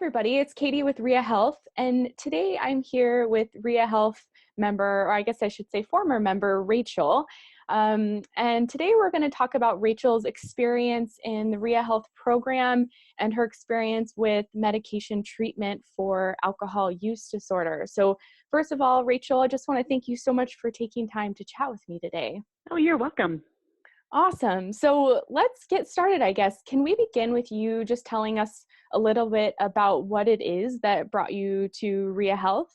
everybody, it's Katie with Ria Health, and today I'm here with Ria Health member, or I guess I should say former member, Rachael. And today we're going to talk about Rachael's experience in the Ria Health program and her experience with medication treatment for alcohol use disorder. So first of all, Rachael, I just want to thank you so much for taking time to chat with me today. Oh, you're welcome. Awesome. So let's get started, I guess. Can we begin with you just telling us a little bit about what it is that brought you to Ria Health?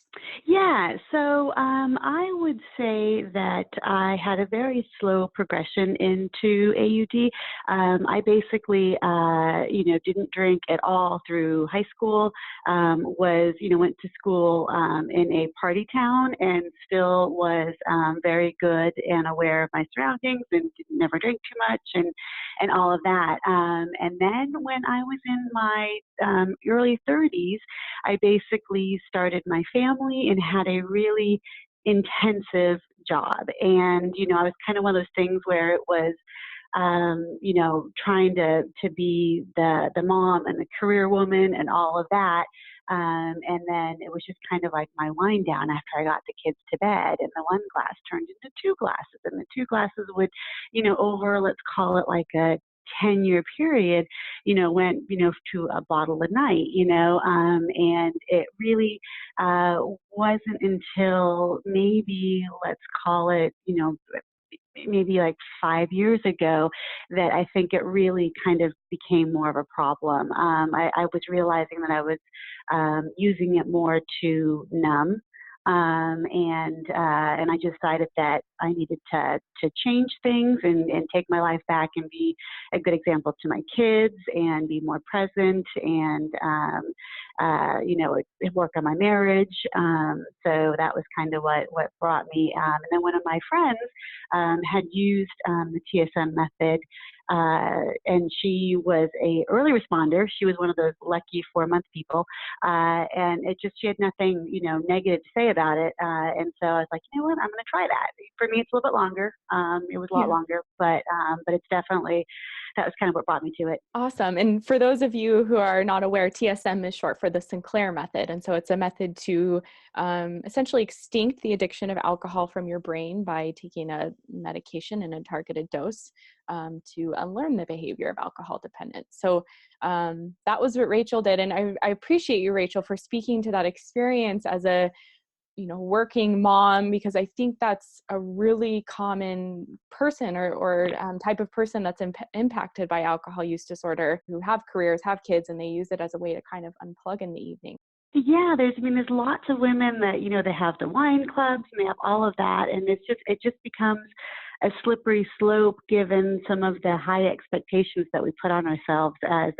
Yeah, so I would say that I had a very slow progression into AUD. I basically, didn't drink at all through high school. Went to school in a party town and still was very good and aware of my surroundings and never drank too much and all of that. And then when I was in my early 30s, I basically started my family and had a really intensive job. And, I was kind of one of those things where it was, trying to be the mom and the career woman and all of that. And then it was just kind of like my wind down after I got the kids to bed, and the one glass turned into two glasses, and the two glasses would, over, let's call it like a 10-year period, went, to a bottle a night, and it really wasn't until maybe, let's call it, maybe like 5 years ago that I think it really kind of became more of a problem. I was realizing that I was using it more to numb. And I decided that I needed to change things and take my life back and be a good example to my kids and be more present and, work on my marriage. So that was kind of what brought me. And then one of my friends had used the TSM method, and she was a early responder. She was one of those lucky 4-month people, and she had nothing, negative to say about it. And so I was like, you know what, I'm going to try that. For me, it's a little bit longer. It was a lot Yeah. longer, but it's definitely, that was kind of what brought me to it. Awesome. And for those of you who are not aware, TSM is short for the Sinclair Method. And so it's a method to essentially extinct the addiction of alcohol from your brain by taking a medication in a targeted dose to unlearn the behavior of alcohol dependence. So that was what Rachael did. And I appreciate you, Rachael, for speaking to that experience as a working mom, because I think that's a really common person or type of person that's impacted by alcohol use disorder, who have careers, have kids, and they use it as a way to kind of unplug in the evening. Yeah, there's lots of women that, they have the wine clubs and they have all of that. And it just becomes a slippery slope given some of the high expectations that we put on ourselves as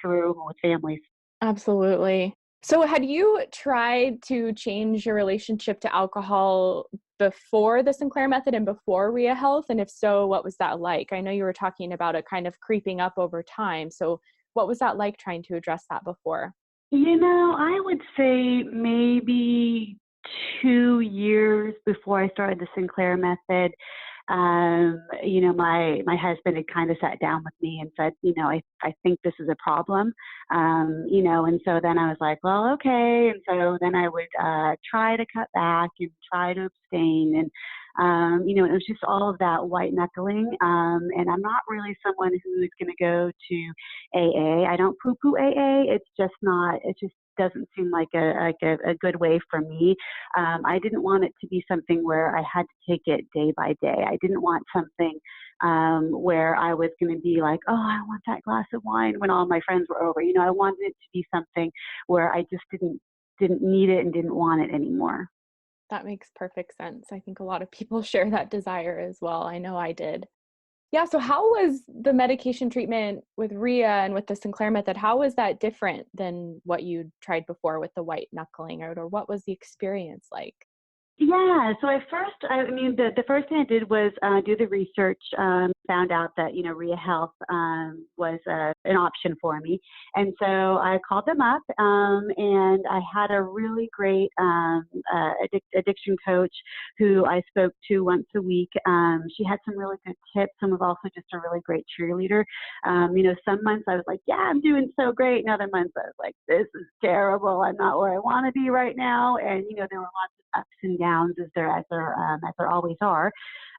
career women with families. Absolutely. So had you tried to change your relationship to alcohol before the Sinclair Method and before Ria Health? And if so, what was that like? I know you were talking about it kind of creeping up over time. So what was that like trying to address that before? I would say maybe 2 years before I started the Sinclair Method. My husband had kind of sat down with me and said, I think this is a problem. And so then I was like, well, okay. And so then I would try to cut back and try to abstain. And it was just all of that white knuckling. And I'm not really someone who's going to go to AA. I don't poo-poo AA. It's just not, it just doesn't seem like a good way for me. I didn't want it to be something where I had to take it day by day. I didn't want something where I was going to be like, oh, I want that glass of wine when all my friends were over. I wanted it to be something where I just didn't need it and didn't want it anymore. That makes perfect sense. I think a lot of people share that desire as well. I know I did. Yeah. So how was the medication treatment with Ria and with the Sinclair Method? How was that different than what you tried before with the white knuckling, or what was the experience like? Yeah, so the first thing I did was do the research, found out that, Ria Health was an option for me. And so I called them up, and I had a really great addiction coach who I spoke to once a week. She had some really good tips and was also just a really great cheerleader. Some months I was like, yeah, I'm doing so great. And other months I was like, this is terrible. I'm not where I want to be right now. And, there were lots of ups and downs as there always are.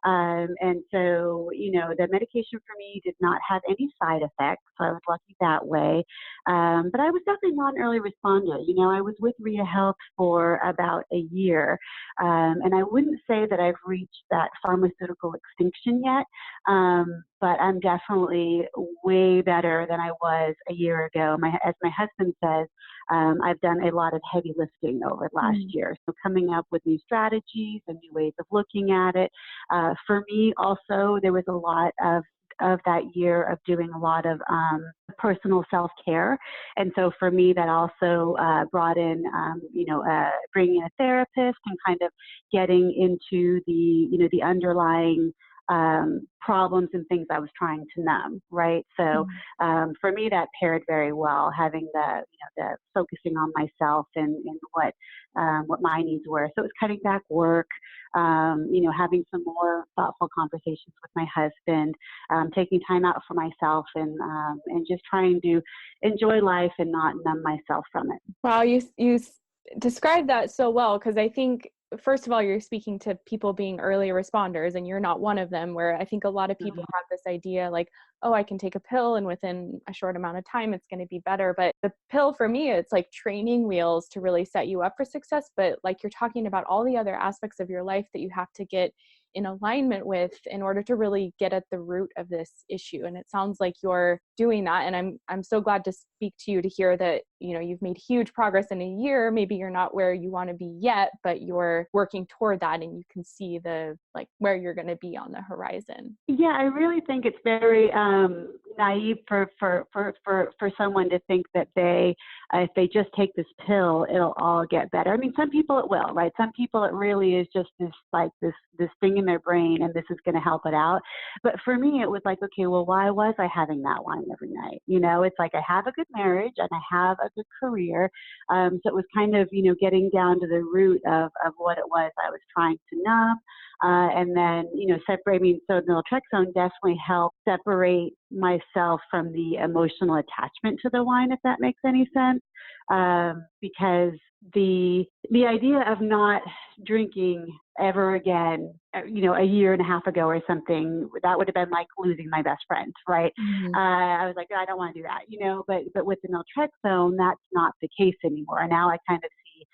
And so, the medication for me did not have any side effects. So I was lucky that way. But I was definitely not an early responder. I was with Ria Health for about a year. And I wouldn't say that I've reached that pharmaceutical extinction yet. But I'm definitely way better than I was a year ago. As my husband says, I've done a lot of heavy lifting over last Mm. year. So coming up with new strategies and new ways of looking at it. For me, also, there was a lot of that year of doing a lot of personal self-care. And so for me, that also brought in, bringing in a therapist and kind of getting into the underlying problems and things I was trying to numb, right? So Mm. for me, that paired very well, having the focusing on myself and what my needs were. So it was cutting back work, having some more thoughtful conversations with my husband, taking time out for myself, and just trying to enjoy life and not numb myself from it. Wow, described that so well, because I think, first of all, you're speaking to people being early responders, and you're not one of them, where I think a lot of people Mhm. have this idea like, oh, I can take a pill and within a short amount of time it's going to be better. But the pill for me, it's like training wheels to really set you up for success. But like you're talking about all the other aspects of your life that you have to get in alignment with in order to really get at the root of this issue. And it sounds like you're doing that. And I'm so glad to speak to you to hear that, you've made huge progress in a year. Maybe you're not where you want to be yet, but you're working toward that, and you can see the like where you're going to be on the horizon. Yeah, I really think it's very naive for someone to think that if they just take this pill, it'll all get better. I mean, some people it will, right? Some people it really is just this thing in their brain, and this is going to help it out. But for me, it was like, okay, well, why was I having that wine every night? It's like I have a good marriage and I have a good career. So it was kind of getting down to the root of what it was I was trying to numb. And then, separating. So naltrexone definitely helped separate myself from the emotional attachment to the wine, if that makes any sense. Because the idea of not drinking ever again, a year and a half ago or something, that would have been like losing my best friend, right? Mhm. I was like, I don't want to do that, but with the naltrexone, that's not the case anymore. And now I kind of see,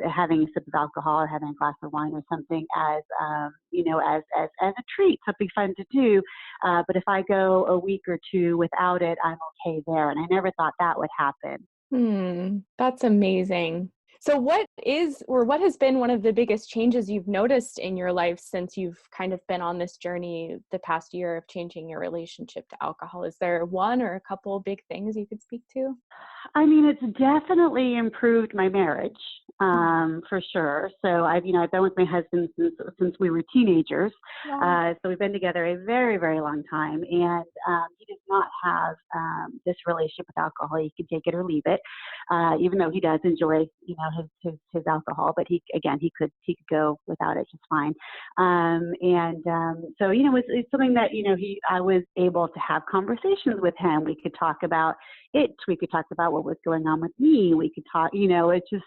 having a sip of alcohol or having a glass of wine or something as, as a treat, something fun to do. But if I go a week or two without it, I'm okay there. And I never thought that would happen. That's amazing. So what has been one of the biggest changes you've noticed in your life since you've kind of been on this journey the past year of changing your relationship to alcohol? Is there one or a couple big things you could speak to? I mean, it's definitely improved my marriage, Mm. for sure. So I've been with my husband since we were teenagers. Wow. So we've been together a very, very long time, and he does not have this relationship with alcohol. He can take it or leave it, even though he does enjoy, his alcohol. But he could go without it just fine. So it's something that I was able to have conversations with him. We could talk about it. We could talk about what was going on with me. We could talk, it's just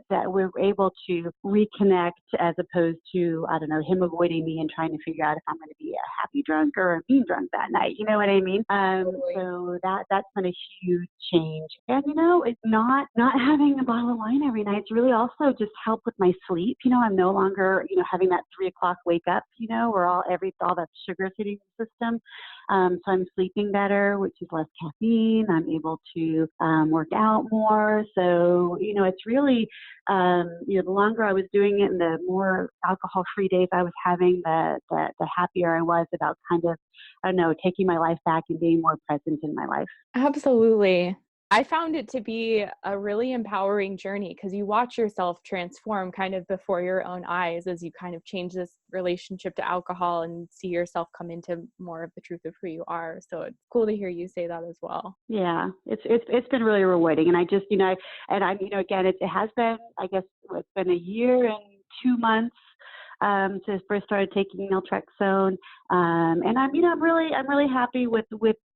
that we're able to reconnect as opposed to, I don't know, him avoiding me and trying to figure out if I'm going to be a happy drunk or a mean drunk that night. You know what I mean? Totally. So that's been a huge change. And, it's not having a bottle of wine every night. It's really also just helped with my sleep. I'm no longer, having that 3 o'clock wake up, where all that sugar hitting the system. So I'm sleeping better, which is less caffeine. I'm able to work out more. So, it's really, the longer I was doing it and the more alcohol-free days I was having, the happier I was about kind of, I don't know, taking my life back and being more present in my life. Absolutely. I found it to be a really empowering journey because you watch yourself transform kind of before your own eyes as you kind of change this relationship to alcohol and see yourself come into more of the truth of who you are. So it's cool to hear you say that as well. Yeah, it's been really rewarding, and I just and I again it has been, I guess it's been a year and 2 months since I first started taking naltrexone, and I'm really happy with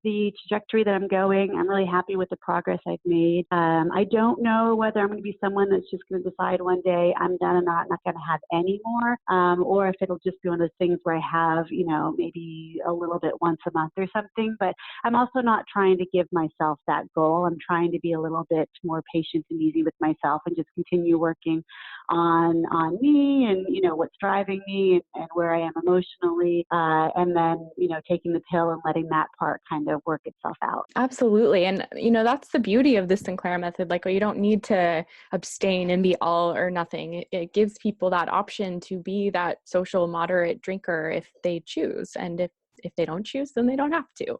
the trajectory that I'm going. I'm really happy with the progress I've made. I don't know whether I'm going to be someone that's just going to decide one day I'm done and not going to have any more, or if it'll just be one of those things where I have, maybe a little bit once a month or something. But I'm also not trying to give myself that goal. I'm trying to be a little bit more patient and easy with myself and just continue working on me and, what's driving me and where I am emotionally. And then, taking the pill and letting that part kind of work itself out. Absolutely. And, that's the beauty of the Sinclair method. Like, you don't need to abstain and be all or nothing. It gives people that option to be that social moderate drinker if they choose. And if they don't choose, then they don't have to.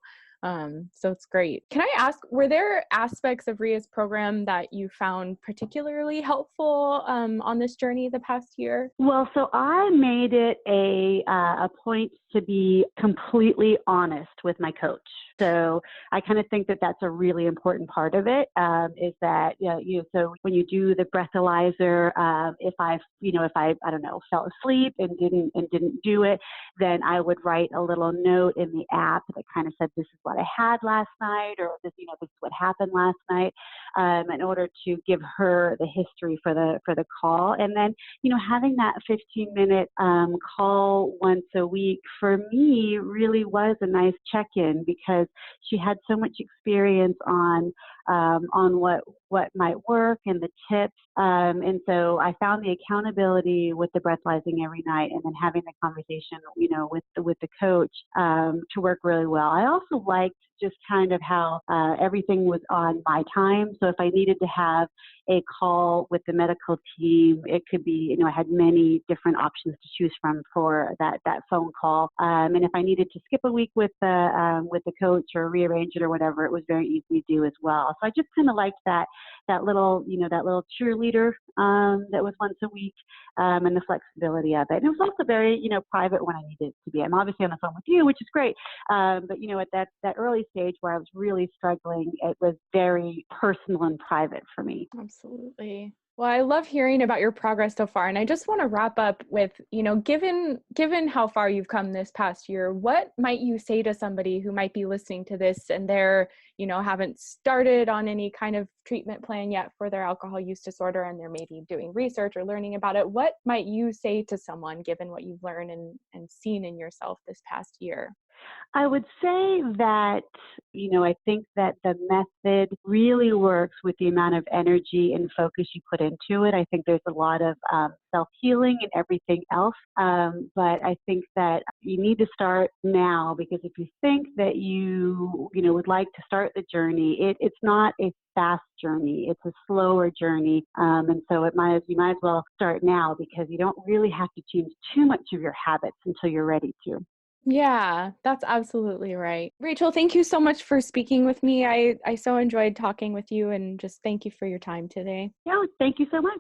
So it's great. Can I ask, were there aspects of Ria's program that you found particularly helpful on this journey the past year? Well, so I made it a point to be completely honest with my coach. So I kind of think that that's a really important part of it. Is that so when you do the breathalyzer, if I don't know, fell asleep and didn't do it, then I would write a little note in the app that kind of said, this is what I had last night, or this is what happened last night, in order to give her the history for the call. And then having that 15-minute call once a week for me really was a nice check-in, because she had so much experience on what might work and the tips. And so I found the accountability with the breathalyzing every night, and then having the conversation, with the coach, to work really well. I also liked just kind of how everything was on my time. So if I needed to have a call with the medical team, it could be, I had many different options to choose from for that phone call. And if I needed to skip a week with the coach or rearrange it or whatever, it was very easy to do as well. So I just kind of liked that little cheerleader that was once a week, and the flexibility of it. And it was also very, private when I needed it to be. I'm obviously on the phone with you, which is great. But, at that early stage where I was really struggling, it was very personal and private for me. Absolutely. Well, I love hearing about your progress so far. And I just want to wrap up with, given how far you've come this past year, what might you say to somebody who might be listening to this and they're, haven't started on any kind of treatment plan yet for their alcohol use disorder, and they're maybe doing research or learning about it? What might you say to someone given what you've learned and seen in yourself this past year? I would say that, I think that the method really works with the amount of energy and focus you put into it. I think there's a lot of self-healing and everything else. But I think that you need to start now, because if you think that you would like to start the journey, it's not a fast journey. It's a slower journey. And so you might as well start now, because you don't really have to change too much of your habits until you're ready to. Yeah, that's absolutely right. Rachael, thank you so much for speaking with me. I so enjoyed talking with you, and just thank you for your time today. Yeah, thank you so much.